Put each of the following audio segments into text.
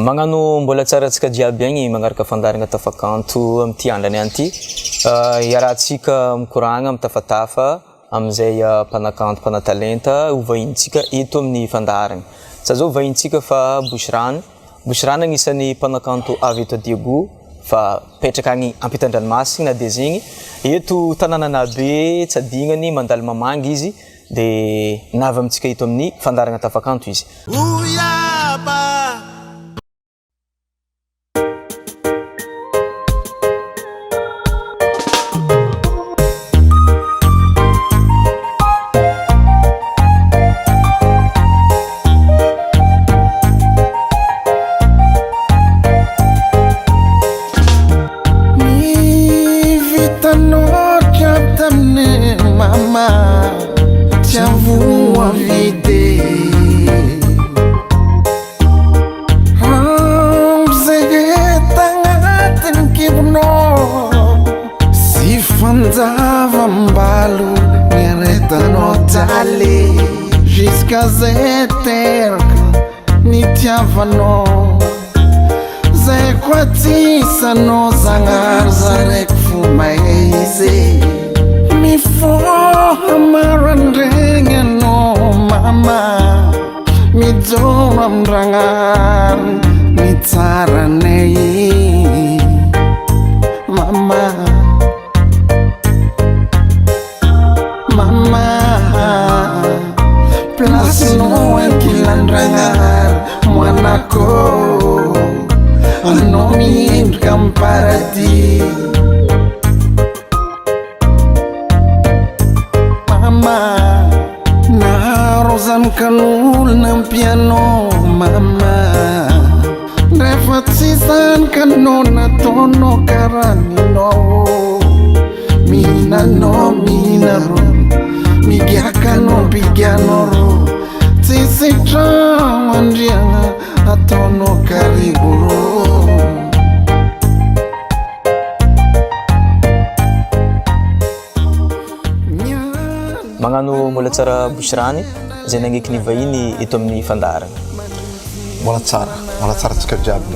Magnano mbola tsaratsika jiaby agny magnaraka fandaragna tafakanto amty andrany anty. Iarahantsika mikoragna mitafatafa amizay mpanakanto mpanatalenta hovahintsika eto amin'ny fandaragna. Za zao vahintsika fa Bosirano. Bosirano agnisan'ny mpanakanto avy eto Diego fa petraka agny ampitan-dranomasina de zegny eto tanànanabe tsy adignany mandalo mamangy izy de navy amitsika eto amin'ny fandaragna tafakanto izy. Jusqu'à zeterka ni tiavanao zay koa tisanao zagnary zaraiky fo maizy mifoha marandregny anao mama mijoro amdragnary mitsaranay mama Plasinao ankilandragnary moanako anao miendrika amy paradis mama naharo zanakan'olona ampianao mama rehefa tsy zanakanao nataonao karaha ninao mihinanao mihinaro migiakanao mpigianao tsisy trano andriagna ataonao karibo ro Magnano mbola tsara Bosirany zay nagniky ny vahiny eto amin'ny fandaragna. Mbola tsara tsika jiaby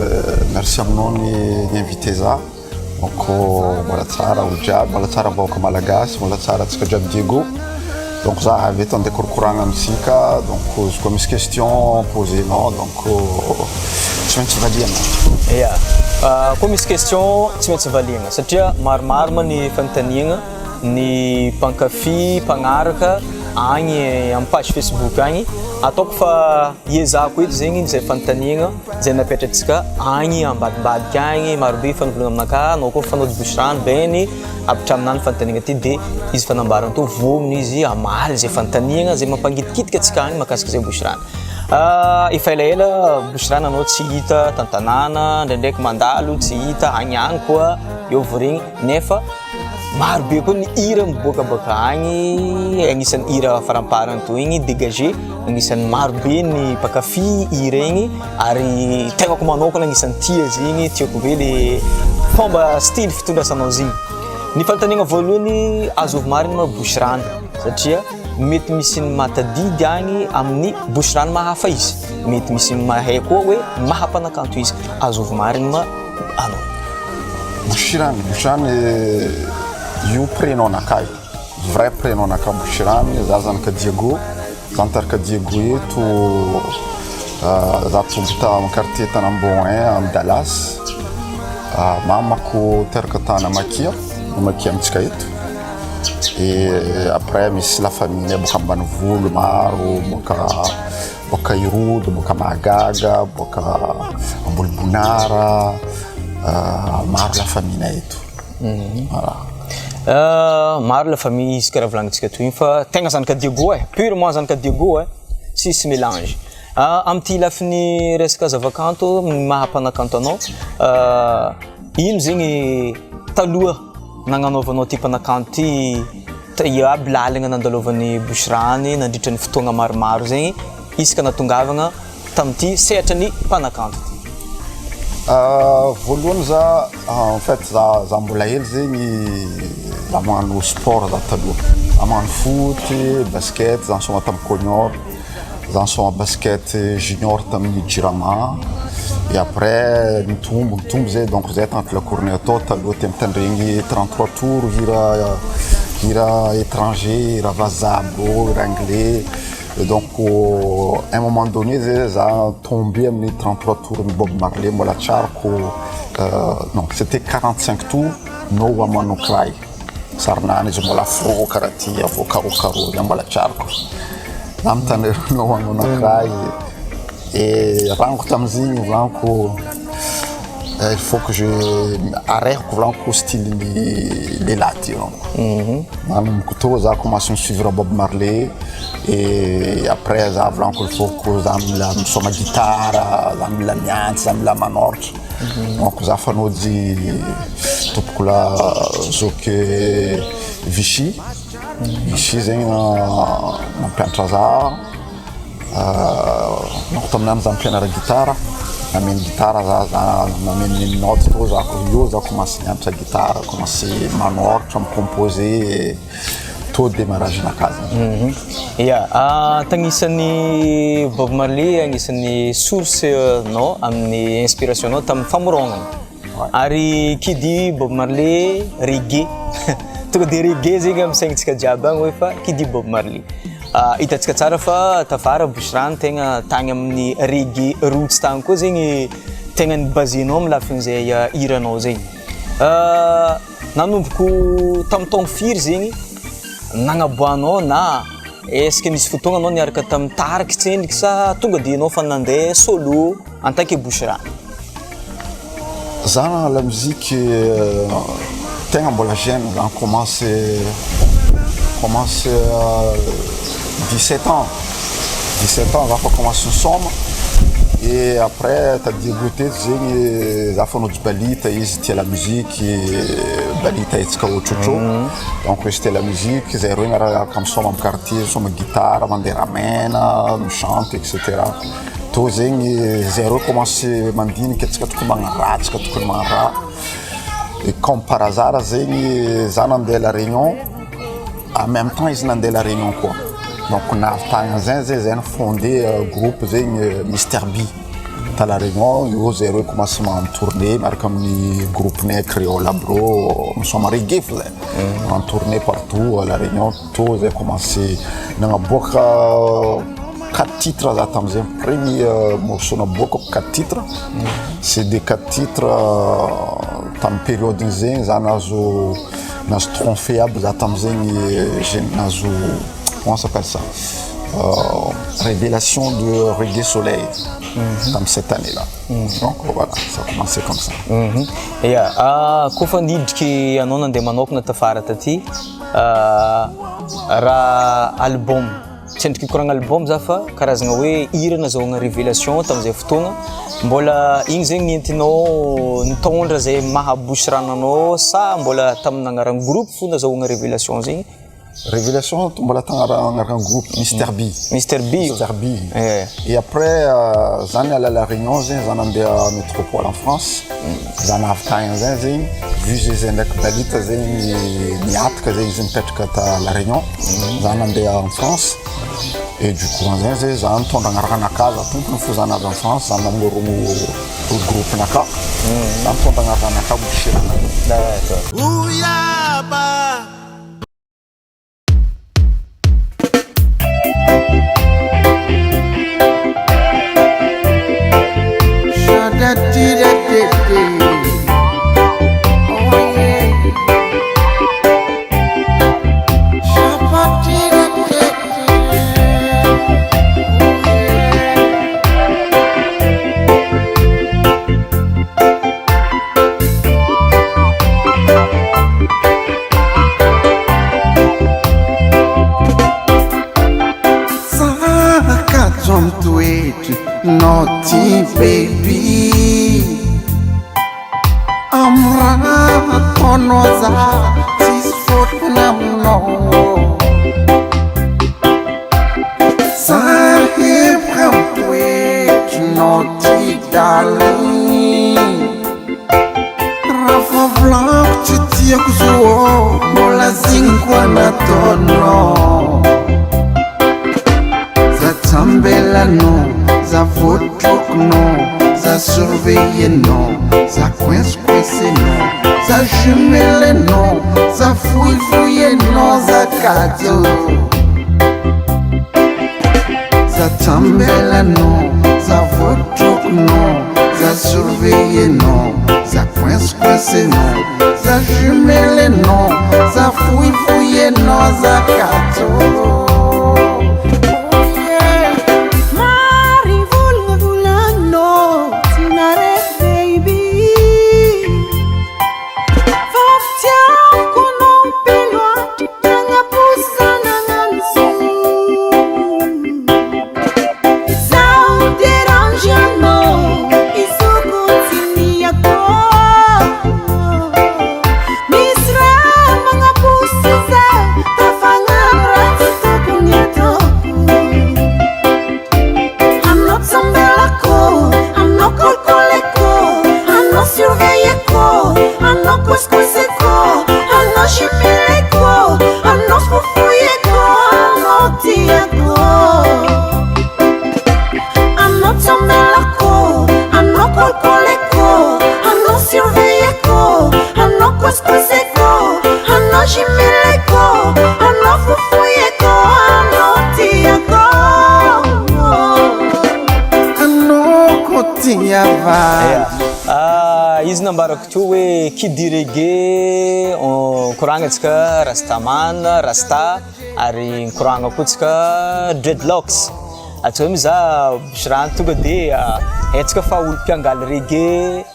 merci aminao ny invité za donc mbola tsara olo jiaby mbola tsara vahoaka malagasy mbola tsara tsika jiaby Diego. Donc ça avait tant de courants amsika donc je comme question posée non donc tu m'as dit comme question tu m'as valiana satria maromaro ny fantaniagna ny pankafy pagnaraka agny am page Facebook agny ataoko fa iezako eto zegny zay fantaniagna zay napetratsika agny ambadibadika agny marobe fanovolagna aminaka anao koa fanao Bosirano beny apitra aminany fantaniagna ty de izy fanambarana to vominy izy amaly zay fantaniagna zay mampangitikitiky atsika agny makasika zay Bosirano. Efa elaela Bosirano anao tsy hita tantanàna ndraindraiky mandalo tsy hita agny koa eo voregny nefa marobe koa ny hira miboakabaka agny agnisan'ny hira faramparany to igny dégagé agnisan'ny marobe ny pakafy hira igny ary tegnako manokana agnisan'ny tia zegny tiako be le fomba style fitondrasanao zegny. Ny fantaniagna voalohany azovy marina ma Bosirano satria mety misy ny matadidy agny amin'ny Bosirano mahafa izy mety misy ny mahay koa hoe mahapanakanto izy azovy marina ma anao Bosirano io prénom nakay vrai prénom nakay Bosirano za zanaka Diego zantaraka Diego eto za tombota amy quartier Tanamboin amy Dallas mamako teraka tana Makia amitsika eto et après misy la famille boka ambanivolo maro boka Irodo boka Mahagaga boka Ambolibonara maro la famille eto voilà. Maro la famille izy karaha volagnintsika toy igny fa tegna zanaka Diego purement zanaka Diego tsisy mélange. Amty lafiny resaka zavakanto mahapanakanto anao ino zegny taloha nagnanaovanao ty mpanakanto ty iaby lalagna nandalovan'ny Bosirano nandritra ny fotoagna maromaro zegny isaka natongavagna tamty sehatra ny mpanakanto ty. Voalohany za en fait za mbola hely zegny za magnano sport za taloha magnano foot basket za nisoma tamin'ny Konior za nisoma basket junior tamin'ny Jirama. Et après mitombo zay donc zay tagnaty lakorony atao taloha ty mitandregny 33 tours hira étranger, hira vazaha hira anglais. Et donc à un moment donné zay za tombé amin'ny 33 tours ny Bob Marley mbola tsarako non c'était 45 tours no woman no cry sarnany izy mbola fro karaha ty avokarokaro ya mbola tsarako za mitandre no woman no cry. Et ranko tamizigny volaniko il faut que je arrêteko volaniko style les laty nanomboky tô za commence suivre Bob Marley. Et après za volaniko il faut que za mila misoma gitara, za mila miantsy, za mila manoratra. Donc za fanody tompoko la zoky Vichy zegny nampianatra za. Donc taminany za mipianara gitara, nameny gitara za nameny note to za io za commence mianatra gitara, commence manoratra, micomposer to démarrage nakazy. Tagnisan'ny Bob Marley agnisan'ny source no amin'ny inspiration no tamin'ny famorongana. Ary kidy Bob Marley reggae tonga de reggae zegny amin'ny saignintsika jiaby agny hoe fa kidy Bob Marley. Hitantsika tsara fa tafara Bosrano tegna tagny amin'ny reggae roots tagny koa zegny tegna nibasenao amin'ny lafin'izay hiranao zegny. Nanomboko tamin'ny taogno firy zegny nagnaboahanao na est-ce que nisy fotoagna anao niaraka tamin'ny tariky tsendriky sa tonga de anao fa nandeha solo en tant que Bosrano? Za la musique tegna mbola jeune, on commence 17 ans, on va commencer ensemble. Et après, tu as dégoûté, tu as fait balita, c'était la musique, balita et tchouchou. Donc c'était la musique, tu as comme ça dans le quartier, sur ma guitare, on des ramènes, on chante, etc. Tout j'ai recommencé à mandine, que tu as et comme par hasard, j'ai fait la réunion, en même temps, ils ont fait la réunion quoi. Donc on a fondé un groupe Mr. B. Dans la réunion, ils ont commencé à tourner, comme le groupe créole bro, nous sommes reggae, on tournait partout à la réunion, tout a commencé. On a beaucoup 4 titres à le premier morceau, on a beaucoup 4 titres. C'est des 4 titres dans la période où on a trompé comment ça s'appelle ça? Révélation de Reggae Soleil dans cette année-là. Donc voilà, ça a commencé comme ça. Kofa nidriky anao nandeha manokana tafara taty raha album tsendriky koragna album za fa karazagna hoe hira nazahoagna révélation tamin'izay fotoagna mbola igny zegny nientinao nitondra zay maha Bosrano anao sa mbola tamin'ny agnarana groupe fo nazahoagna révélation zegny? Révélation, on va un groupe Mr. B. Mr. B. Mr. B. Et après, j'en ai allé à la Réunion, j'en ai allé à la métropole en France. J'en ai fait vu que j'ai une balite, j'ai une hâte que j'ai une pêche à la Réunion. J'en ai allé en France. Et du coup, j'ai un temps dans la casa, tout le monde faisait en France, j'en ai allé au groupe Naka. J'en ai un temps dans la casa, D'accord. Naughty baby, I'm running on she's floating no. Sahib, come wait, naughty darling. Rafa Blanc, tu tiens que je mola zingwana tono. tambellanao, za voatrokonao, za surveillenao, za coince-coincenao, za jumelenao, za fouille-fouillenao, za cadeau. Za tambellanao, za voatrokonao, za surveillenao, za coince-coincenao, za jumelenao, za fouille-fouillenao, za cadeau. Izy nambarako teo hoe kidy reggae koragnantsika rastaman, rasta ary nikoragna koa tsika dreadlocks. Atsika hoe mizaha bosirano tonga dia haintsika fa olo mpiangaly reggae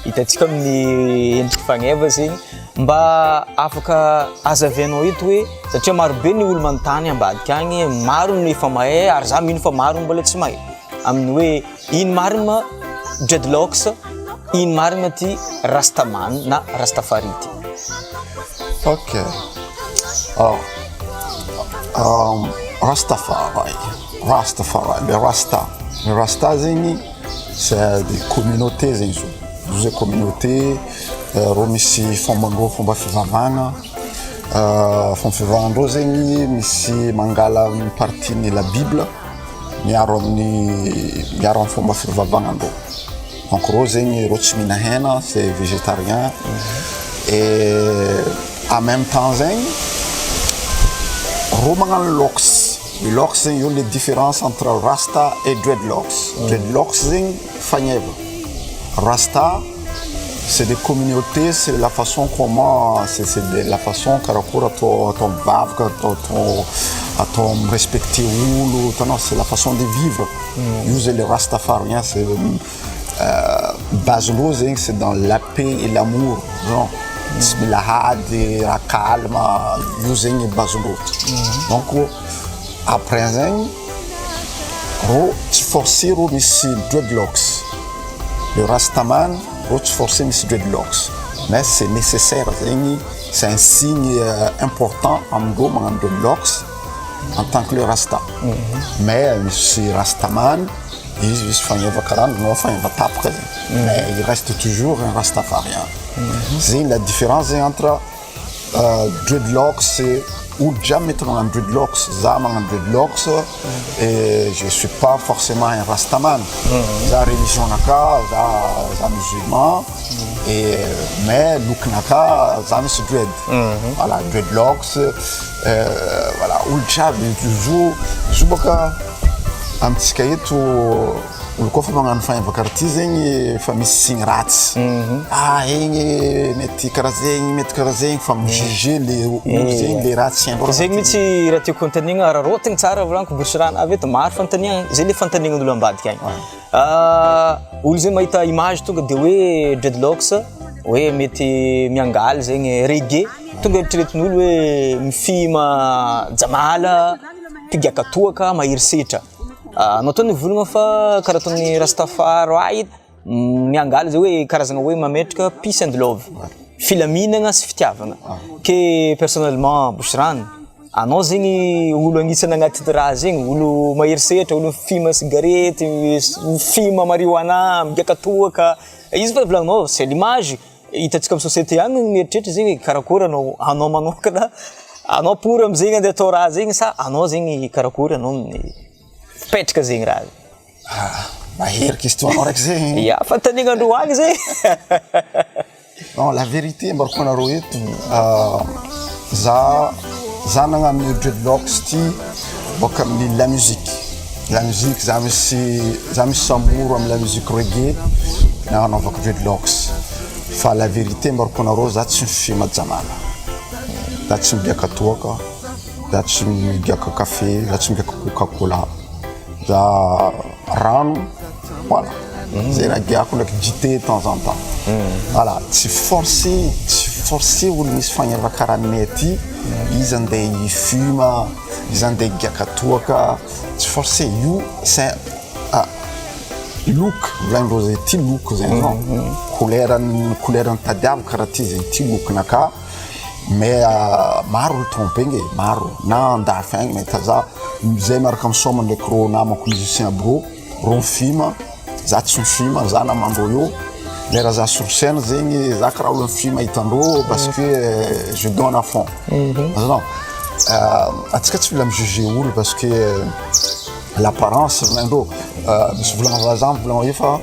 hitantsika amin'ny endriky fagneva zegny mba afaka azavianao eto hoe satria marobe ny olo manontany ambadika agny, maro ny efa mahay ary za mino fa maro mbola tsy mahay amin'ny hoe ino marina dreadlocks, ino marina ty rastaman na rastafarity. Ok. Rastafari, le rasta zegny c'est des communautés zegny izy io zay communauté rô misy fombandrô fomba fivavahagna, fomba fivavahagandrô zegny misy mangala partie la Bible miaro amin'ny fomba fivavahagnandrô. Donc rô zegny rô tsy mihina hena, c'est végétarien. Et en même temps zegny rô magnano locks. Les locks zegny io les différences entre rasta et dreadlocks. Dreadlocks zegny fagneva. Rasta c'est des communautés, c'est la façon comment, c'est la façon karakory atao mivavaka, atao respecter olo, c'est la façon de vivre. Use les rastafariens, c'est base zegny c'est dans la paix et l'amour, genre bismillahady, raha calme, io zegny base donc après zegny rô tsy forcer rô misy dreadlocks. Le rastaman rô tsy forcer misy dreadlocks, mais c'est nécessaire zegny, c'est un signe important amindrô magnano dreadlocks en tant que le rasta. Mais misy rastaman izy fagneva karana no fagneva tapaka zegny, mais il reste toujours un rastafarien. Zegny la différence zegny entre dreadlocks et ou jamais magnano dreadlocks, za magnano dreadlocks et je suis pas forcément un rastaman. Za religion naka za musulman et mais look naka za misy dread. Voilà, dreadlocks voilà, olo jiaby toujours baka amitsika eto olo koa fa magnano fagneva karaha ty zegny fa misy signy ratsy. Igny mety karaha zegny fa mijuger le olo zegny le ratsy zegny mihitsy raha tiako antanigna raha rotigny tsara volaniko bosirano avy eto maro fantaniagna zay le fantaniagn'olo ambadika agny. Olo zay mahita image tonga dia hoe dreadlocks hoe mety miangaly zegny reggae tonga eritreretin'olo hoe mifima jamala, mpigaka toaka, mahery setra. Anao tao nivolagna fa karaha ataon'ny rastafari miangaly zay hoe karazagna hoe mametraka peace and love, filaminagna sy fitiavagna. Ke personnellement bosirano anao zegny olo agnisan'ny agnaty raha zegny, olo mahery setra, olo mifima cigarette, mifima marijuana, migaka toaka, izy fa volagninao c'est l'image hitantsika amin'ny société agny mieritreritra zegny karakory anao manokana, anao pour am'zegny andeha atao raha zegny sa anao zegny karakory anao amin'ny Fipetraka zegny raha. Mahery question raiky zegny. Ya, fantanignandreo agny zegny. Non, la vérité mbarako anareo eto za nagnano dreadlocks ty boka amin'ny la musique za misy samoro amin'ny la musique reggae nagnanaovako dreadlocks fa la vérité mbarako anareo za tsy mifima jamana, za tsy migiaka toaka, za tsy migiaka café, za tsy migiaka coca-cola, za rano, voilà. C'est la guerre avec JT de temps en temps. Voilà, tu forces ou les Espagnols à Caranetti, ils ont des fumes, ils ont des gakatuaka, tu forces you, c'est look, l'endroit ti look, c'est non, couleur en tadiab, caractérise ti look naka, mais maru trompenge, maru, na d'affaire, mais taza, j'ai marqué comme somme de corona, mon musicien bro, ronfima. Za tsy mifima za namandro io lera za sur scène zegny za karaha olo mifima hitandreo parce que je donne à fond. Non, atsika tsy mila mijuger olo parce que l'apparence nandro misy volagna vazaha volagna io fa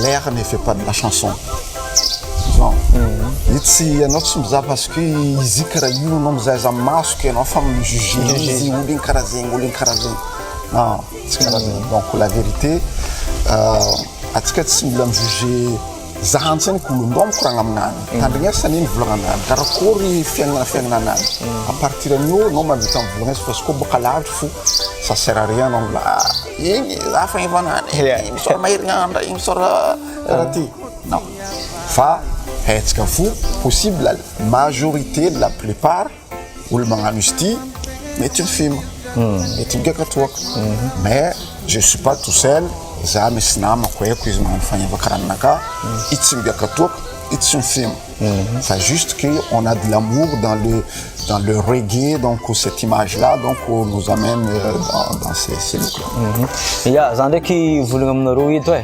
l'air ne fait pas de la chanson. Non, itsy anao tsy mizaha parce que izy karaha io anao mizaha za maso ke anao fa mijuger izy olo igny karaha zegny, olo igny karaha zegny. Non, tsy karaha zegny. Donc la vérité atsika tsy mila mijuger zaha antsany kolondro mikoragna aminany tandrignesa niny volagnanany karakory fiaignananany à partir an'io anao mahavita mivolagna izy parce que boka lavitra fo ça sert à rien anao mila igny za fa ivanany misora maherignandra igny misora raha ty non fa haitsika fo possible la majorité de la plupart olo magnano izy ty mety mifima mety migaka toaka mais je suis pas tout seul. Za misy namako haiko izy magnano fagnavakaranaka itsy migaka toaka itsy mifima fa juste qu'on a de l'amour dans le reggae, donc cette image là donc nous amène dans ces looks là. Ya, za ndraiky volagna aminareo eto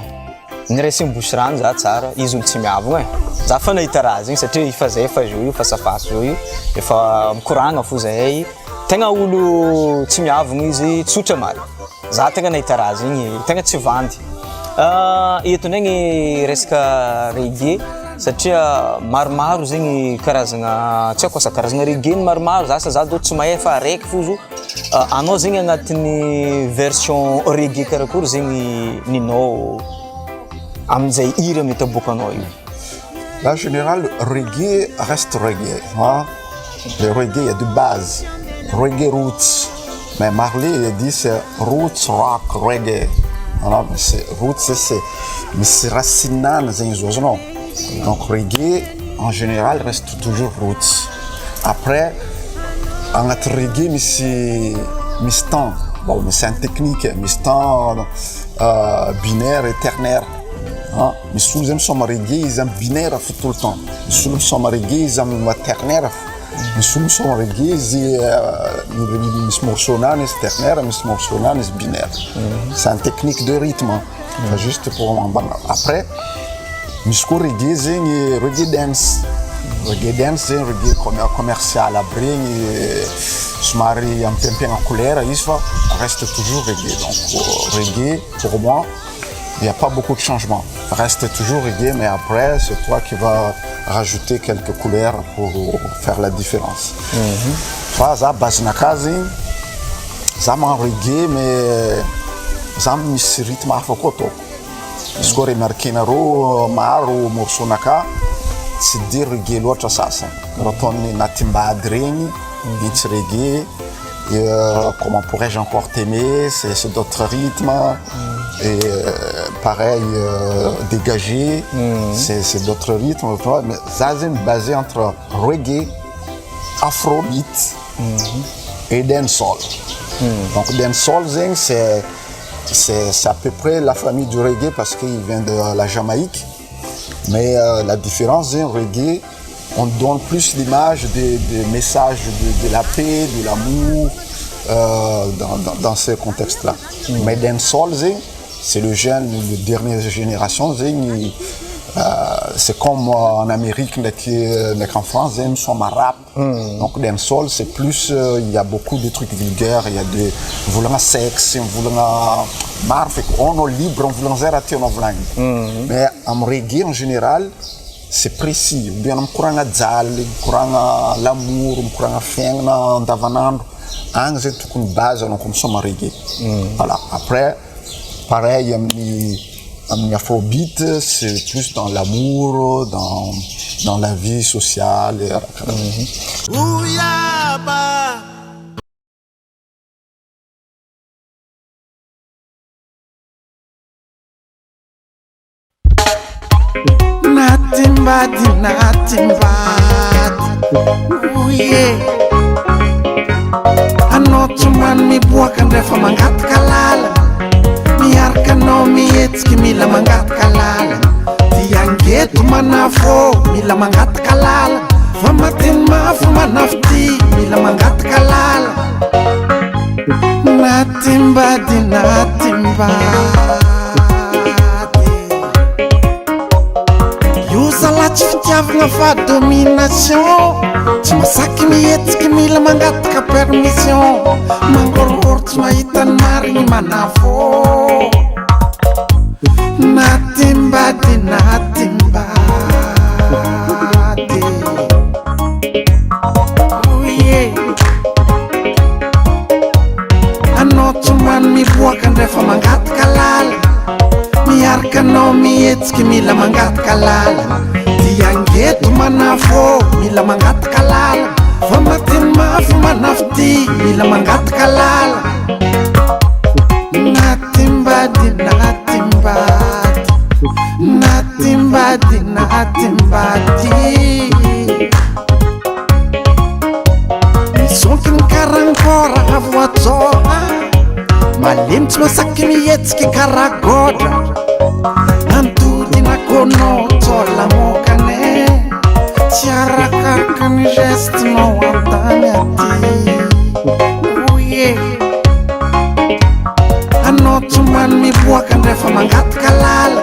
niresigny bosirano za tsara izy olo tsy miavagna za fa nahita raha zegny satria efa zay efa zo io fa safaso zo io efa mikoragna fo zahay tegna olo tsy miavagna izy tsotra mary za tegna nahita raha zegny tegna tsy vandy eto ndraigny resaka reggae satria maromaro zegny karazagna tsy haiko asa karazagna reggae maromaro za do tsy mahay fa araiky fo zo anao zegny agnatin'ny version reggae karakory zegny ninao amizay hira mety aboakanao io. En général, reggae reste reggae. Hein? Le reggae, il y a de base. Reggae roots. Mais Marley, il dit c'est roots rock reggae. Alors, roots, c'est racinant, non? Donc reggae, en général, reste toujours roots. Après, en reggae, mais c'est temps. Bon, mais c'est une technique, mais c'est temps binaire et ternaire. Mais sous les hommes reggae, ils ont binaire tout le temps. Mais sous les hommes reggae, ils ont ternaire. Mais sous les hommes reggae, ils ont morceau-là, c'est ternaire, mais ce morceau-là, c'est binaire. C'est une technique de rythme. Juste pour après, mais reggae, c'est reggae dance. Reggae dance, c'est reggae commercial. Après, Sumari, un peu en couleur, il reste toujours reggae. Donc, reggae, pour moi, il n'y a pas beaucoup de changements. Reste toujours reggae, mais après, c'est toi qui vas rajouter quelques couleurs pour faire la différence. Ça, base nakazi, ça m'a reggae, mais ça m'a mis rythme à fokoto. Ce qu'on remarque, Maro, morceau naka, c'est dire reggae l'autre ça. Retourner natimba dreng, it's reggae. Comment pourrais-je encore t'aimer, c'est d'autres rythmes et pareil dégagé, c'est d'autres rythmes, mais ça c'est basé entre reggae, afrobeat et dancehall. Donc dancehall c'est à peu près la famille du reggae parce qu'il vient de la Jamaïque, mais la différence c'est reggae, on donne plus l'image des messages de la paix, de l'amour dans ce contexte-là. Mais dancehall, c'est le jeune, la dernière génération. C'est comme en Amérique, en France, nous sommes rap. Donc dancehall c'est plus il y a beaucoup de trucs vulgaires, il y a de volana sexe, volana maro fait on est libre, on volana zéro on volana. Mais en reggae en général c'est précis, bien am kuranga djali, kuranga l'amour, kuranga fiaigna andavanandro. Agny zay tokony base anao comme ça reggae. Voilà, après pareil amin'ny afrobeat c'est plus dans l'amour, dans la vie sociale et Natimbadi, oh yeah. Anao tsomany miboaka andrefa mangataka lala, miaraka anao mihetsika mila mangataka lala, dia angeto manafo mila mangataka lala, fa mateny mafy manafy ty mila mangataka lala. Natimbady, io zalahy tsy fitiavagna fa domination, tsy masaky mihetsika mila mangataka permission, mangorongoro tsy mahita ny marigny manafo. Natimbady, oh yeah. Anao tsomany miboaka andrefa mangataka lala, miaraka anao mihetsika mila mangataka lala, dia angeto manafo mila mangataka lala, fa mateny mafy manafy ty mila mangataka lala. Natimbady, misonky ny karankora avoatsoa, malemy tsy masaky mihetsika karagodra, antodina kono tsola mokane, tsy arakaraka ny gestinao antany aty. Oh yeah. Anao tsomany miboaka andrefa mangataka lala,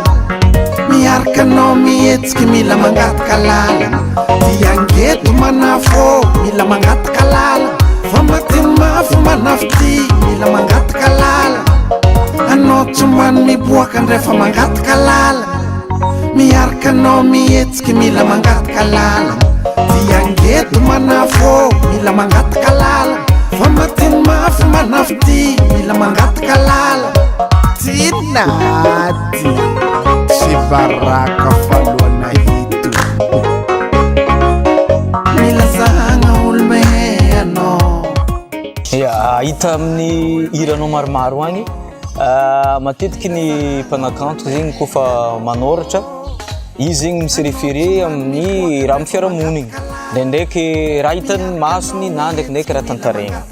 miaraka anao mihetsika mila mangataka lala, dia angeto manafo mila mangataka lala, fa mateny mafy manafy ty mila mangataka lala. Anao tsomany miboaka andrefa mangataka lala, miaraka anao mihetsika mila mangataka lala, dia angeto manafo mila mangataka lala, fa mateny mafy manafy ty mila mangataka lala. Ty nady tsy baraka falohana hito, mila zahagna olo mehe anao. Hita amin'ny hiranao maromaro agny, matetiky ny mpanakanto zegny kofa manoratra, izy zegny misy référé amin'ny raha amin'ny fiarahamonigny, ndraindraiky raha hitany masony na ndraikindraiky raha tantaregna.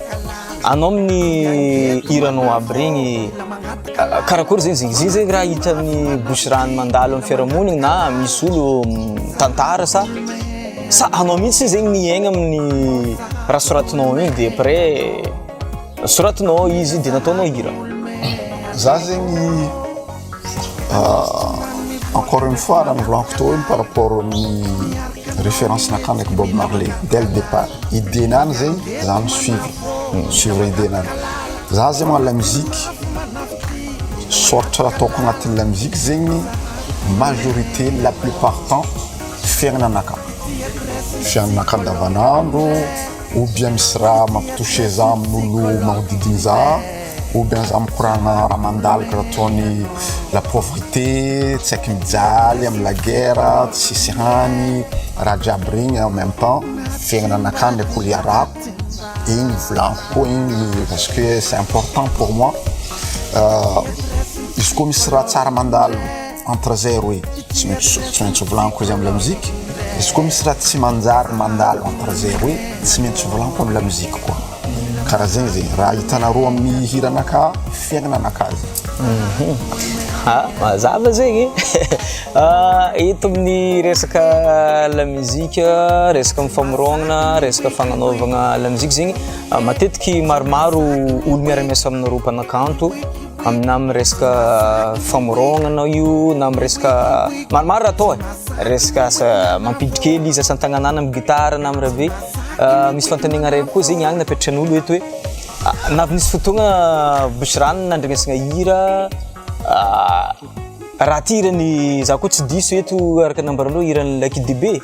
Anao amin'ny hiranao aby regny karakory zegny zegny raha hita amin'ny bosirany mandalo amin'ny fiarahamonigny na misy olo tantara sa anao mihitsy zegny miaigna amin'ny raha soratinao igny dia après soratinao izy dia nataonao hira. Za zegny encore une fois raha nivolaniko teo par rapport amin'ny référence nakany avec Bob Marley dès le départ. Idénany zegny za suivre idénany. Za zegny la musique soratra ataoko agnatin'ny la musique zegny majorité la plupart temps fiaignananaka andavanandro, ou bien misy raha mampitouché za amin'olo magnodidiny za, ou bien za mikoragna raha mandalo karaha toy la pauvreté, tsy haiko mijaly amin'ny la guerre, tsisy hany, raha jiaby regny en même temps fiaignananaka ndraiky olo iarako, igny volaniko koa igny parce que c'est important pour moi. Izy koa misy raha tsara mandalo entre zay roe tsy maintsy volaniko izy amin'ny la musique, izy koa misy raha tsy manjary mandalo entre zay roe tsy maintsy volaniko amin'ny la musique koa. Karaha zegny raha hitanareo amin'ny hiranaka fiaignananaka zegny. Mazava zegny. Eto amin'ny resaka la musique, resaka mifamorogna, resaka fagnanaovagna la musique zegny, matetiky maromaro olo miara-miasa aminareo mpanakanto amina amin'ny resaka famorognana io na amin'ny resaka maromaro atao resaka asa mampiditry kely izy asan-tagnanana amin'ny gitara na amin'ny raha be misy fantaniagna raiky koa zegny agny napetran'olo eto hoe navy nisy fotoagna Bosirano nandrenesagna hira raha ty hirany za koa tsy diso eto araka nambaranao hirany Lucky Dube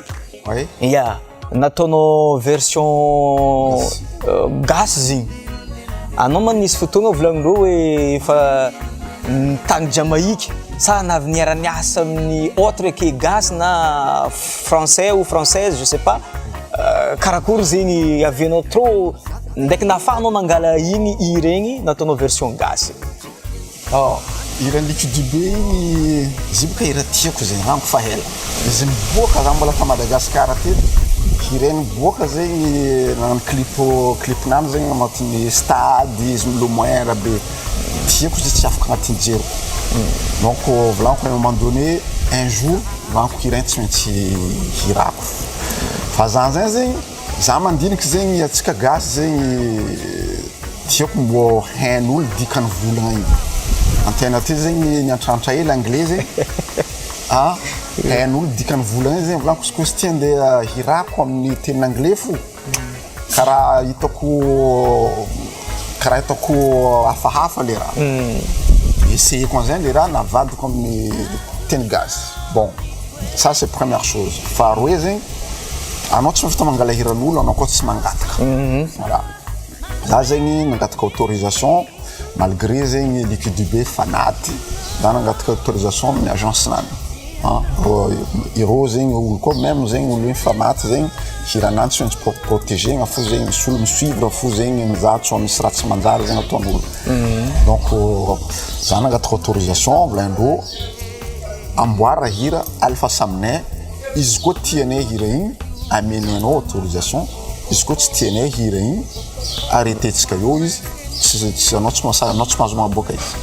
ya nataonao version gasy zegny anao man nisy fotoagna volagninao hoe efa tany Jamaïque sa navy niara-niasa amin'ny autre que gasy na français ou française je sais pas karakory zegny avianao trop ndraiky nafahanao mangala igny hira igny nataonao version gasy hira Lucky Dube igny izy boka hira tiako zegny rango fahela izy miboaka za mbola ta Madagasikara teto hira igny miboaka zegny nagnano clipnany zegny agnatin'ny stade izy milomoera be tiako izy tsy afaka agnatin'ny jero donc volaniko à un moment donné un jour volaniko hira igny tsy maintsy hirako fa zany zegny za mandiniky zegny atsika gasy zegny tiako mbô hain'olo dikany volagna igny antena ty zegny niantrantra hely anglais zegny hain'olo dikany volagna igny zegny volaniko izy koa sy tia andeha hirako amin'ny teny anglais fo karaha hitako hafahafa le raha essayeko an'izay le raha navadiko amin'ny teny gasy bon ça c'est première chose faharoe zegny anao tsy mafita mangala hiran'olo anao koa tsy mangataka voilà za zegny nangataka autorisation malgré zegny Lucky Dube fanaty za nangataka autorisation amin'ny agence nany ireo zegny olo koa même zegny olo igny fanaty zegny hiranany tsy maintsy protégena fo zegny misy olo misuivre fo zegny mizahatso misy raha tsy manjary zegny ataon'olo donc za nangataka autorisation volaindreo amboara hira alpha aminay izy koa tianay hira igny amenanao autorisation izy koa tsy tianay hira igny arrêtetsika eo izy anao tsy mahazo maboaka izy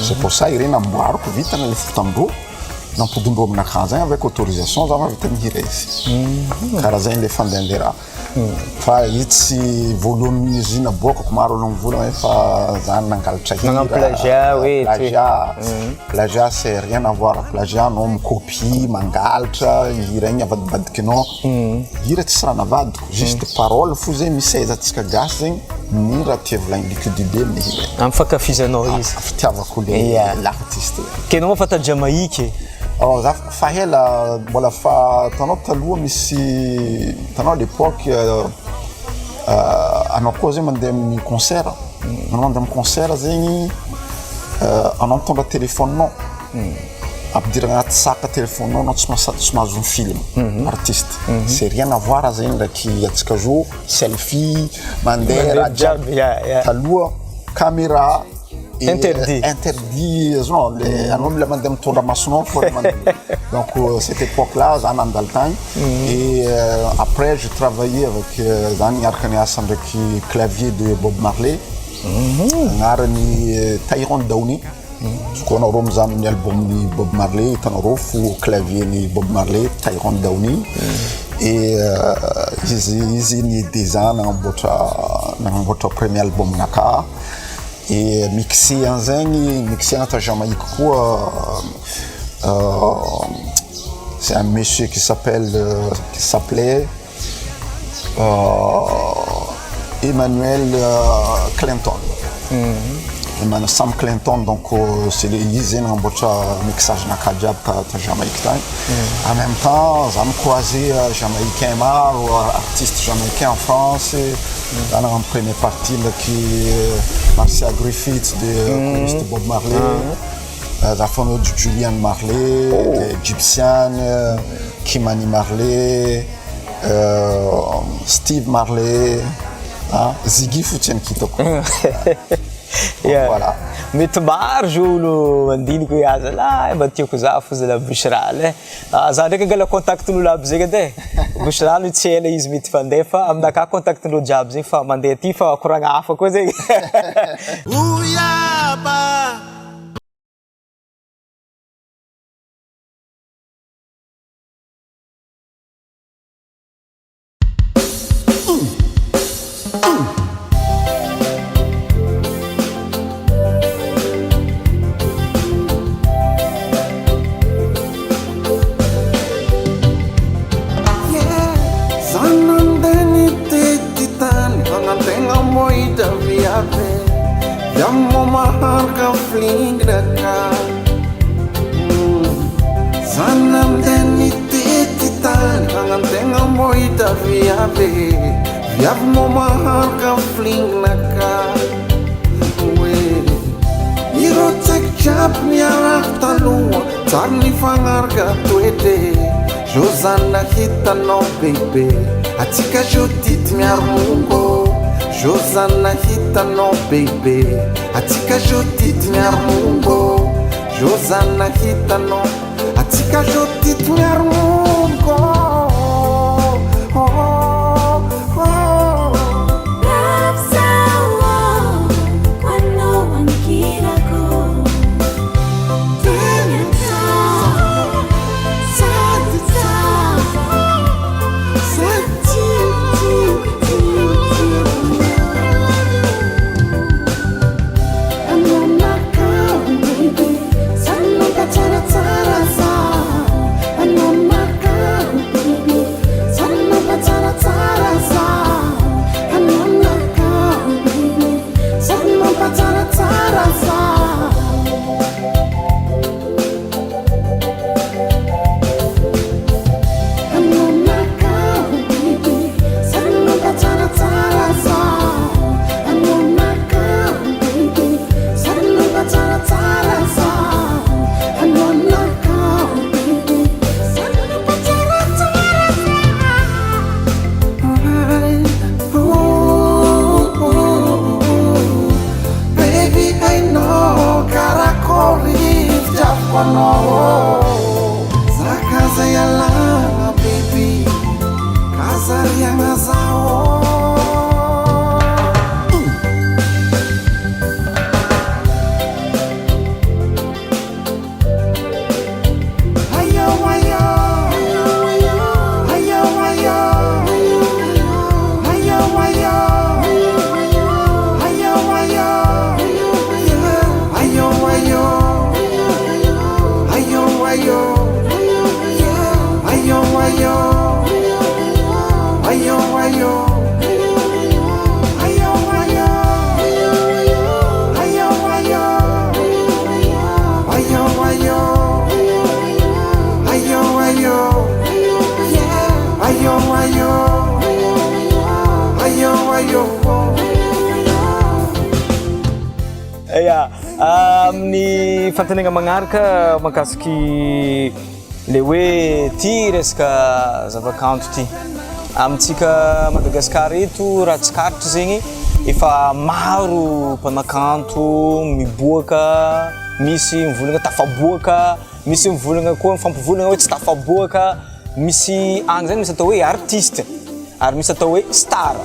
c'est pour ça ireny amboariko vitana le fotamindreo nampodindreo aminakà zegny avec autorisation za mahavita mihira izy karaha zegny le fandehan'le raha fa izy tsy voalohany izy naboakako maro olo mivolagna hoe fa zany nangalatra hira plagiat c'est rien à voir plagiat anao micopie mangalatra hira igny avadibadikinao hira tsisy raha navadiko juste parole fo zegny misy aizatsika gasy zegny ny raha tia volagny Lucky Dube amin'ny hira amin'ny fankafizanao izy fitiavako le l'artiste kenao fa ta Jamaïque za fahela mbola fa tanao taloha misy tanao à l'époque anao koa zegny mandeha amin'ny concert anao mandeha amin'ny concert zegny anao mitondra téléphone-nao ampidirana anaty saka téléphone-nao anao tsy mahazo film artiste c'est rien à voir zegny ndraiky atsika zo selfie mandeha raha jiaby taloha caméra interdit non anao mila mandeha mitondra masonao fo donc cette époque là za nandalo tagny et après je travaillais avec zany niaraka niasa ndraiky clavier de Bob Marley agnarany Tyrone Downie ko anao mizaha amin'ny album-ny Bob Marley hitanareo fo clavier-ny Bob Marley Tyrone Downie et izy niaide za nagnamboatra premier album-nakà et mixé an'zegny mixé anaty Jamaïque koa c'est un monsieur qui s'appelait Emmanuel Clinton Sam Clinton donc c'est izy zegny nagnamboatra mixage naka jiaby ta Jamaïque tagny en même temps za croisé jamaïcain maro artiste jamaïcain en France za nagnano première partie ndraiky Marcia Griffiths de Bob Marley za fanao Julian Marley Egyptian Kimani Marley Steve Marley Ziggy fotsiny kitako voilà mety maro zo olo mandiniky hoe aza la mba tiako za fo zala Bosirano za ndraiky angala contacten'olo aby zegny edy Bosirano tsy ela izy mety fandeha fa aminakà contactendreo jiaby zegny fa mandeha ty fa koragna hafa koa zegny Yammo maharka flingnaka Zanam deni tititan Angantenga moita viave Yammo maharka flingnaka Irotek jab miarah talua Tarni fangarga tuede Josana hita no baby Atika jotit miarmungo Josana hita no baby Atika jotit miarmungo Josana hita no Atika jotit miarmungo Amin'ny fantanina magnaraka mahakasiky le hoe ty resaka zavakanto ty amintsika Madagasikara eto raha tsikaritry zegny efa maro mpanakanto miboaka misy mivolagna tafaboaka misy mivolagna koa mifampivolagna hoe tsy tafaboaka misy agny zany misy atao hoe artiste ary misy atao hoe star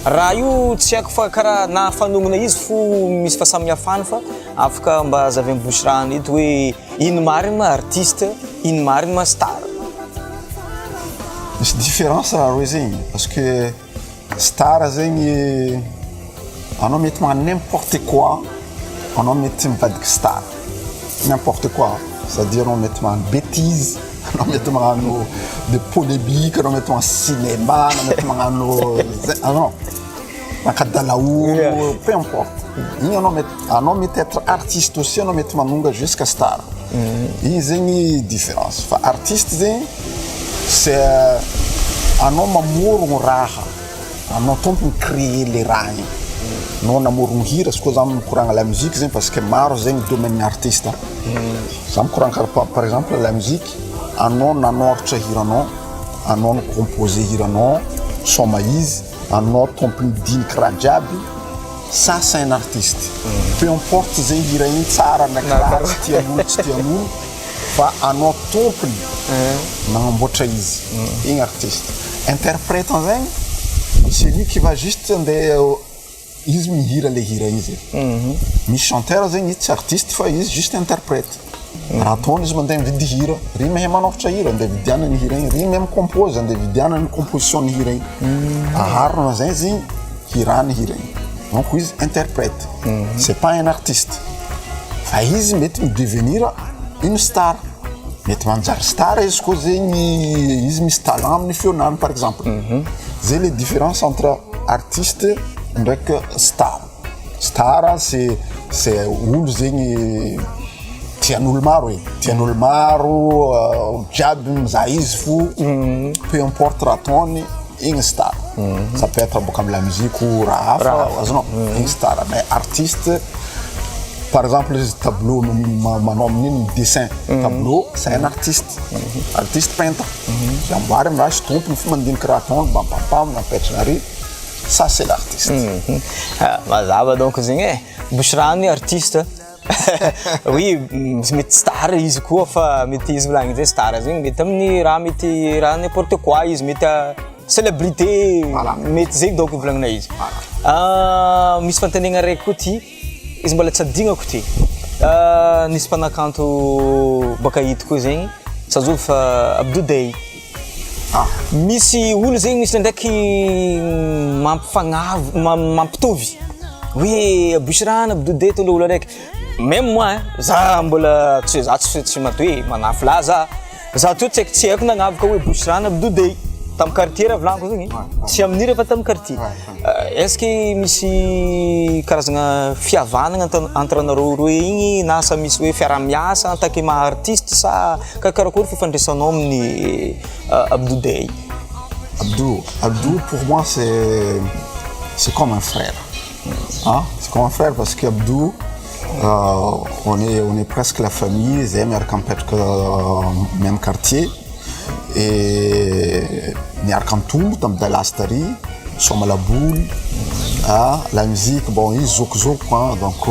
raha io tsy haiko fa karaha na fanognana izy fo misy fahasamihafany fa afaka mba zavay bouche rano eto hoe ino marina ma artiste ino marina ma star misy différence raha roy zegny parce que star zegny anao mety magnano n'importe quoi anao mety mivadiky star n'importe quoi c'est-à-dire anao mety magnano bêtise anao mety magnano de polémique anao mety magnano cinéma anao mety magnano non Makadalaou, peu importe. On met être artiste aussi, on met manunga jusqu'à star. Il y a une différence. Artiste, c'est un homme amour raha. Un homme pour créer les rails. Non amour hira, ce que j'aime courant la musique, parce que maro c'est un domaine artiste. J'aime courant par exemple la musique. Un homme en orche hirano, un homme composé hirano, son maïs. Un autre plus digne Krajabi, ça c'est un artiste. Peu importe si il y a une tsara na classe, tianou, fa un autre plus, non bochaïs, un artiste. Interprète en vain, c'est lui qui va juste ils me hira les hiraïs. Mais chanteur c'est artiste, fa ils juste interprète. Raton is mandem vid hira, rime hem anoftra hira, ande vidiana ny hira igny, rime hem compose, ande vidiana ny composition ny hira igny. Aharona zay zegny hirany hira igny. Donc izy interprète. C'est pas un artiste. Fa izy mety devenir une star. Mety manjary star izy koa zegny izy misy talent amin'ny feonany par exemple. C'est les différences entre artiste et star. star c'est olo zegny tian'olo maro tian'olo maro jiaby mizaha izy fo peu importe raha ataony igny star ça peut être boka amy la musique ou raha hafa azonao igny star mais artiste par exemple les tableaux manao amin'iny dessin tableau c'est un artiste peintre amboary amy raha sy tompony fo mandiniky raha ataony bampapam napetrana ary ça c'est l'artiste mazava donc zegny Boucherany artiste oui mety star izy koa fa mety izy volagny zay star zegny mety amin'ny raha mety raha n'importe quoi izy mety célébrité mety zegny donc volagnina izy misy fantanina raiky koa ty izy mbola tsy adignako ty nisy mpanakanto baka hita koa zegny tsazovo fa Abdou Dey misy olo zegny misy ndraiky mampitovy hoe Boucherany Abdou Dey tolo olo araiky même moi za mbola tsy matoe manafy la za to tsy haiko nagnavaka hoe Boucherany Abdou Dey tam quartier raha volaniko zegny tsy amin'ira fa tam quartier est-ce que misy karazagna fihavanagna entre anareo roe igny na sa misy hoe fiaramiasa en tant que maha artiste sa karakory fifandraisanao amin'ny Abdou Dey? Abdou pour moi c'est comme un frère c'est comme un frère parce que Abdou on est presque la famille zay miaraka mipetraka même quartier et miaraka mitombo tamy Dallas tary soma la boule la musique bon izy zokizoko donc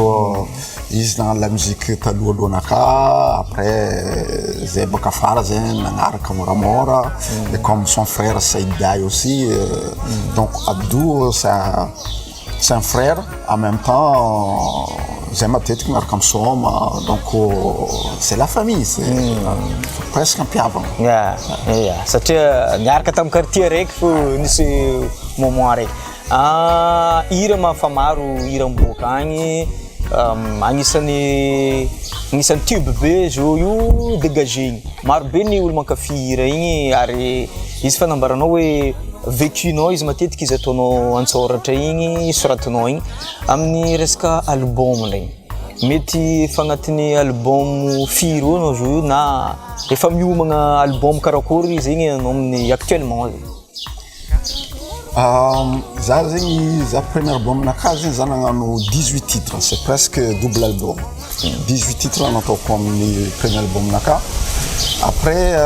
izy nagnano la musique talohalohana après zay baka afara zay nagnaraka moramora et comme son frère Saïda aussi donc Abdou c'est un frère en même temps zay matetiky miaraka misoma donc c'est la famille c'est presque ampiavagna satria niaraka tamy quartier raiky fo nisy moment raiky hira mafamaro hira miboaka agny agnisan'ny tube be zao io dégagé maro be ny olo mankafy hira igny ary izy fanambaranao hoe vécunao izy matetiky izy ataonao antsoratra igny soratinao igny amin'ny resaka album regny mety fagnatin'ny album firy anao zao io na efa miomagna album karakory zegny anao amin'ny actuellement za zegny za premier album naka zegny za nagnano 18 titres c'est presque double album 18 titres nataoko amin'ny premier album naka après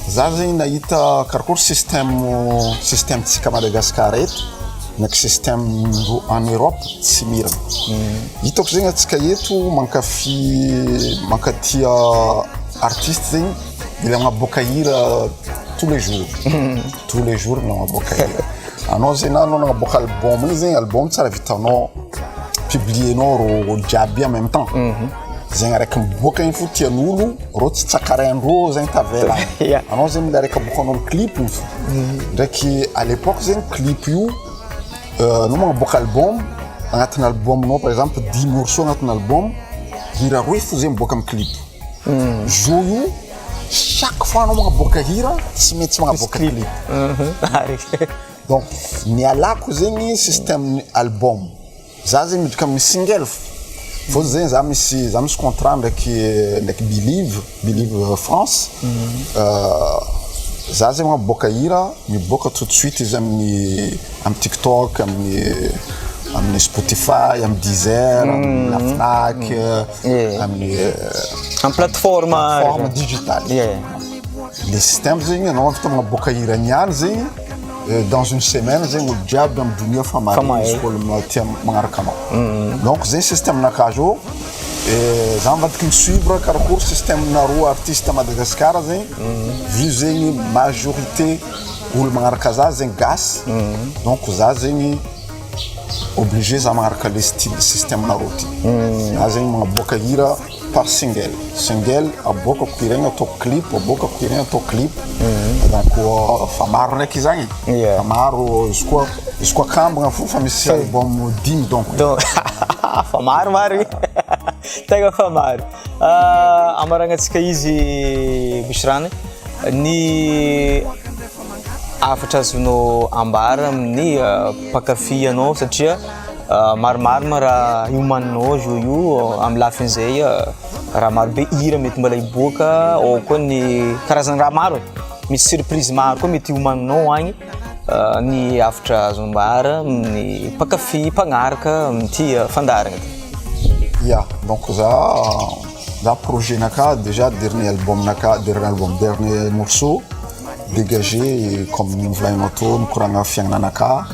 za zegny nahita karakory système tsika Madagascar eto ndraiky système en Europe tsy mirana hitako zegny atsika eto mankatia artiste zegny mila magnaboaka hira tous les jours magnaboaka hira anao zegny anao nagnaboaka album igny zegny album tsara vitanao publienao ro jiaby en même temps zegny araiky miboaka igny fo tian'olo ro tsy tsakaraindrô zegny tavela anao zegny mila araiky aboakanao clip igny fo ndraiky à l'époque zegny clip io no magnaboaka album agnatin'ny albumenao par exemple 10 morceaux agnatin'ny album hira roe fo zegny miboaka amin'ny clip zo io chaque fois anao magnaboaka hira tsy mety magnaboaka clip donc nialako zegny système album za zegny midika amin'ny single fo zegny za misy contrat ndraiky Believe France za zegny magnaboaka hira miboaka tout de suite izy amin'ny TikTok amin'ny Spotify amin'ny Deezer amin'ny la Fnac amin'ny plateforme digitale les systèmes zegny anao afaka magnaboaka hira niany zegny dans une semaine zegny olo jiaby amin'ny donia fa mari izy olo tia magnaraka anao donc zegny système naka zao za mivadiky misuivre karakory système nareo artiste Madagascar zegny vu zegny majorité olo magnaraka za zegny gasy donc za zegny obligé za magnaraka le style système nareo ty za zegny magnaboaka hira par single aboakako hira igny ataoko clip aboakako hira igny ataoko clip donc fa maro ndraiky zagny fa maro izy koa kambagna fo fa misy album 10 donc fa maro tegna fa maro amaragnatsika izy Boucherany ny afatra azonao ambara amin'ny mpakafy anao satria maromaro ma raha iomaninao io amin'ny lafin'izay raha marobe hira mety mbola hiboaka ao koa ny karazana raha maro misy surprise maro koa mety iomaninao agny ny afatra azombara ny mpankafy mpagnaraka ty fandaragna ty. Ya, donc za projet naka déjà dernier morceau dégagé comme volagninao tô mikoragna fiaignananaka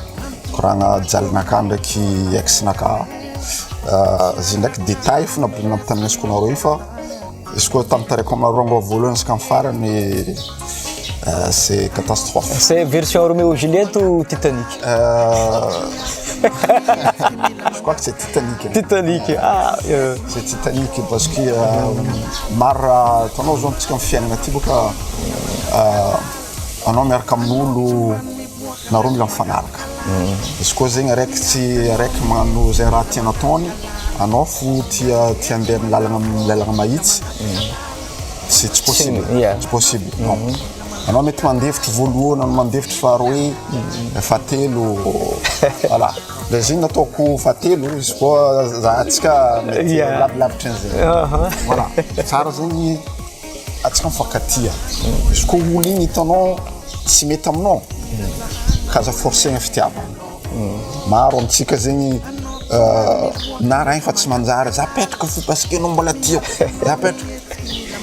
koragna jalinaka ndraiky ex-naka izy ndraiky détail fo nabolina tamin'ny azoko nareo io fa izy koa tamin'ny tariko amarongo voalohany izy ka farany c'est catastrophe. C'est version Roméo et Juliette ou Titanic? Je crois que c'est Titanic. Titanic, c'est Titanic parce que mara tonao zao antsika fiaignana ty boka anao miaraka amin'olo nareo mila mifanaraka. Izy koa zegny araiky magnano zay raha tiana ataony anao fo tia andeha amin'ny lalagna mahitsy c'est possible. C'est possible. Anao mety mandevitry voalohany anao mandevitry faharoe fahatelo voilà le zegny nataoko fahatelo izy koa zahantsika mety lavilavitra an'izay voilà tsara zegny atsika mifankatia izy koa olo igny hitanao tsy mety aminao kaza forcegna fitiavana maro amintsika zegny na raha igny fa tsy manjary za petraka fo parce que anao mbola tiako za petraka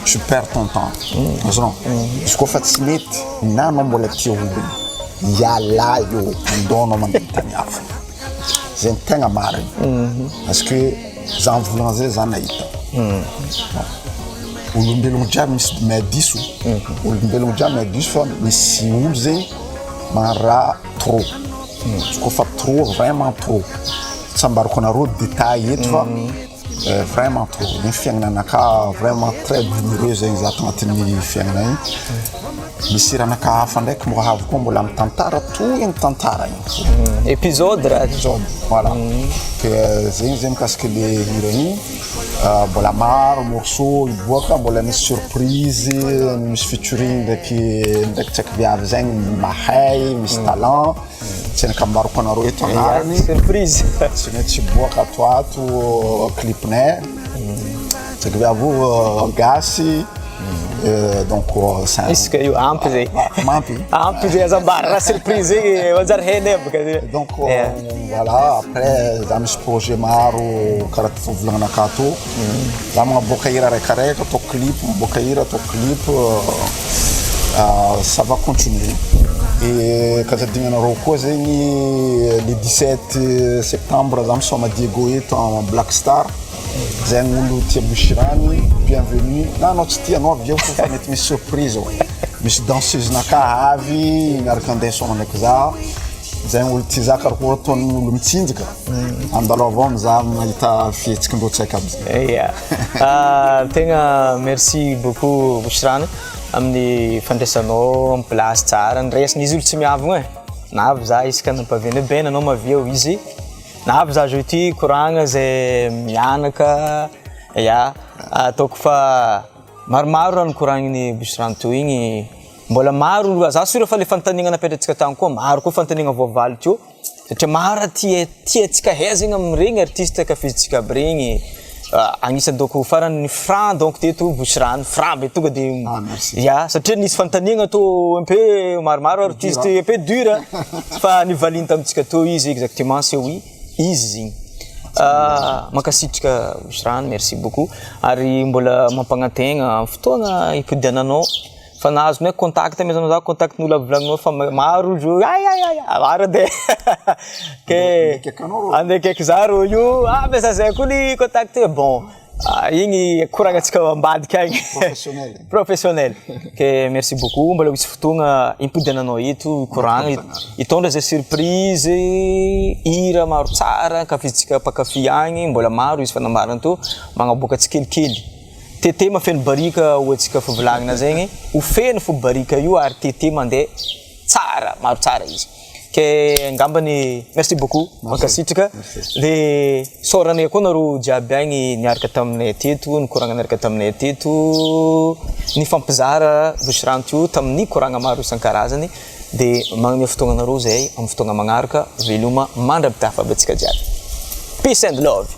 tu perds ton temps. Izy koa fa tsy mety na anao mbola tia olo iala io andao mandeha hafa zay tegna marina parce que za mivolagna zay za nahita olombelogno jiaby misy madiso olombelogno jiaby madiso fa misy olo zegny magnano raha trop izy koa fa trop vraiment trop tsy ambarako anareo détail eto fa vraiment trop ny fiaignananaka vraiment très douloureux zegny za tagnatin'ny fiaignana igny misy ranaka hafa ndraiky mbo avy koa mbola mitantara toy ny tantara igny épisode raha épisode voilà que zegny mikasika le hira igny mbola maro morceau iboaka mbola misy surprise misy featuring ndraiky tsaiky viavy zegny mahay misy talent tsy nakambaroko anareo eto agnarany surprise tsy mety iboaka ato clipnay tsaiky viavy gasy donc isika io ampy zay mampy ampy zay azambara raha surprise zegny manjary hainay boka donc voilà après za misy projet maro karaha ty fivolagnanaka tô za magnaboaka hira araikaraiky atao clip magnaboaka hira atao clip ça va continuer et kazadignanareo koa zegny le 17 septembre za misoma Diego eto en Black Star zegny olo tia Bushirany bienvenue na anao tsy tia anao avy eo fa mety misy surprise misy danseuse naka avy miaraka andeha soma ndraiky za zegny olo tia za karakoa ataon'ny olo mitsinjaka andalo avao amizah mahita fihetsiki-ndreo tsaiky aby tegna merci beaucoup Bushirany amin'ny fandraisanao amin'ny place tsara ndraisana izy olo tsy miavagna na avy za isaka nampaviana ben anao maveo izy na avy za jeudi koragna zay mianaka ataoko fa maromaro raha nikoragny Bushirany teo igny mbola maro za sura fa le fantaniagna napetratsika tagny koa maro koa fantaniagna voavaly teo satria maro tiatsika hay zegny amin'iregny artiste kafizitsika aby regny agnisan'ny donc farany franc donc teto Bushirany franc be tonga de satria nisy fantaniagna tô un peu maromaro artiste un peu dur fa nivaliny tamintsika teo izy exactement c'est oui izy zegny mankasitrika Bushirany merci beaucoup ary mbola mampagnategna fotoagna ipidiananao fa nazonay contact amezanao za contact n'olo avy fa maro jo maro de ke andekaiky za ro io mesa zay koa ny contact bon igny koragnatsika ambadika agny professionnel ke merci beaucoup mbola misy fotoagna impidiananao eto koragna hitondra zay surprise hira maro tsara kafizitsika mpankafy agny mbola maro izy fanambarana to magnaboaka tsikelikely tete mafeno barika hoatsika fivolagnana zegny ho feno fo barika io ary tete mandeha tsara maro tsara izy ke ngambany merci beaucoup mankasitraka le soranay koa nareo jiaby agny niaraka taminay teto nikoragna niaraka taminay teto ny fampizara Bushirany teo tamin'ny koragna maro isan-karazany de magnome fotoagnanareo zay amin'ny fotoagna magnaraka veloma mandrapitafa aby atsika jiaby Peace and love.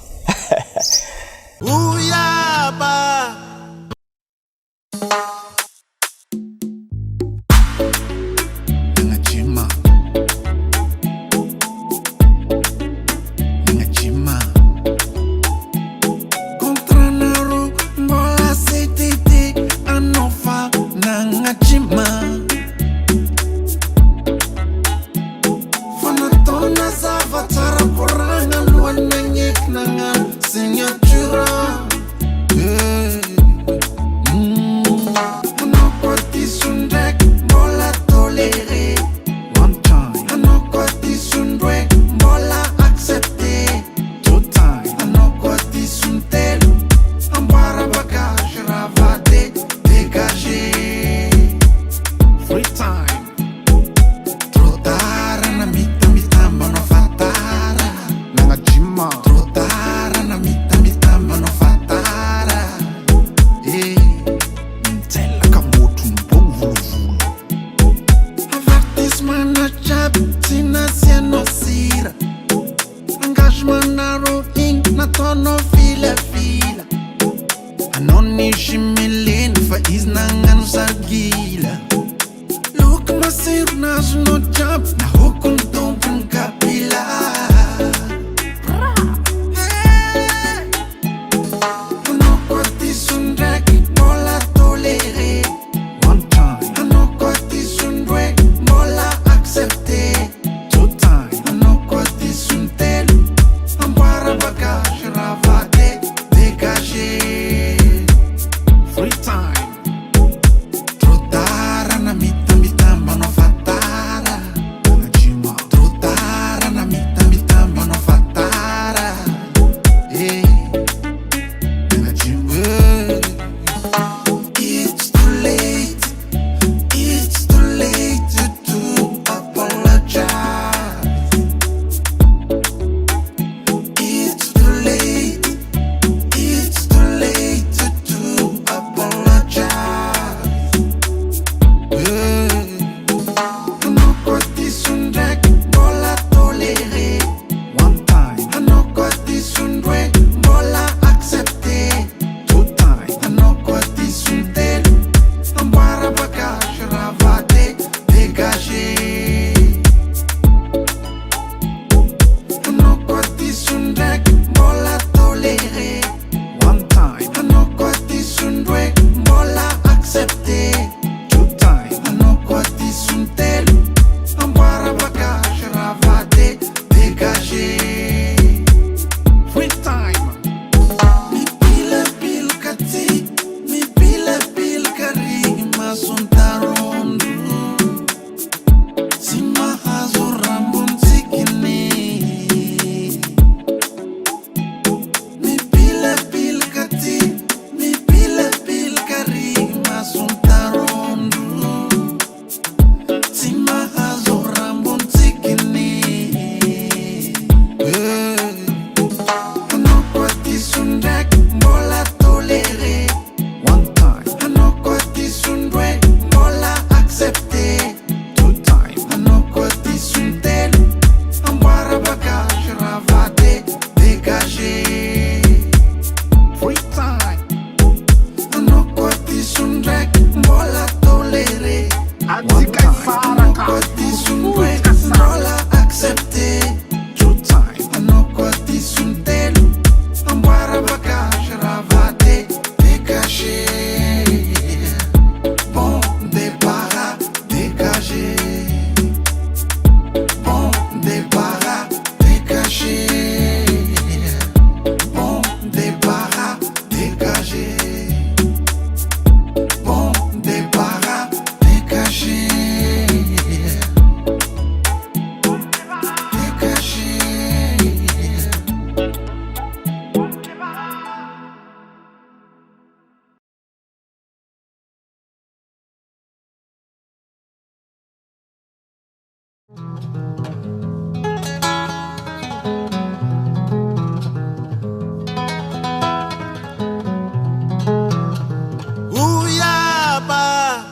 Uyaba,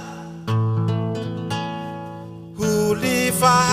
ulifa.